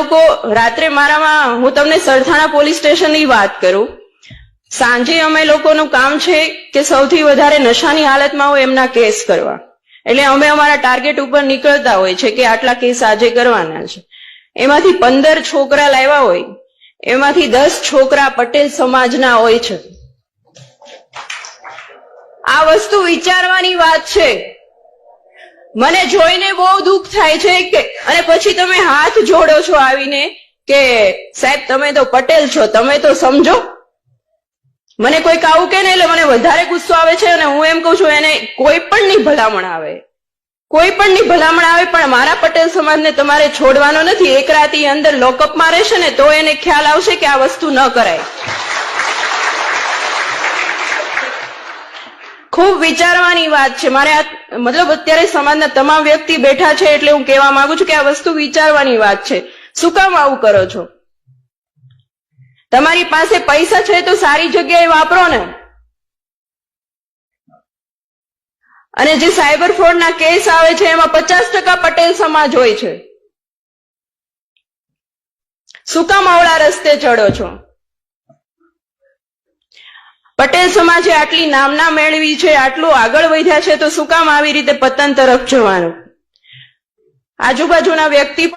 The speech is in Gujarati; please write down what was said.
લોકો રાત્રે મારામાં, હું તમને સરથાણા પોલીસ સ્ટેશનની વાત કરું, સાંજે અમે લોકોનું કામ છે કે સૌથી વધારે નશાની હાલતમાં હોય એમના કેસ કરવા. એટલે અમે અમારા ટાર્ગેટ ઉપર નીકળતા હોય છે કે આટલા કેસ આજે કરવાના છે. એમાંથી 15 છોકરા લાવ્યા હોય, એમાંથી 10 છોકરા પટેલ સમાજના હોય છે. આ વસ્તુ વિચારવાની વાત છે. મને જોઈને બહુ દુઃખ થાય છે કે, અને પછી તમે હાથ જોડો છો આવીને કે સાહેબ તમે તો પટેલ છો, તમે તો સમજો. મને કોઈક આવું કે ને એટલે મને વધારે ગુસ્સો આવે છે. અને હું એમ કહું છું એને કોઈ પણ ની ભલામણ આવે, કોઈ પણ ની ભલામણ આવે, પણ મારા પટેલ સમાજને તમારે છોડવાનો નથી. એક રાતી અંદર લોકઅપમાં રહેશે ને તો એને ખ્યાલ આવશે કે આ વસ્તુ ન કરાય. ખૂબ વિચારવાની વાત છે. મારે મતલબ અત્યારે સમાજના તમામ વ્યક્તિ બેઠા છે એટલે હું કહેવા માંગુ છું કે આ વસ્તુ વિચારવાની વાત છે. શું કામ આવું કરો છો? તમારી પાસે પૈસા છે તો સારી જગ્યાએ વાપરો ને. અને જે સાયબર ફ્રોડના કેસ આવે છે એમાં 50% પટેલ સમાજ હોય છે. શું કામ અવળા રસ્તે ચડો છો? પટેલ સમાજે આટલી નામના મેળવી છે, આટલું આગળ વધ્યા છે, તો શું કામ આવી રીતે પતન તરફ જવાનું? આજુબાજુના વ્યક્તિ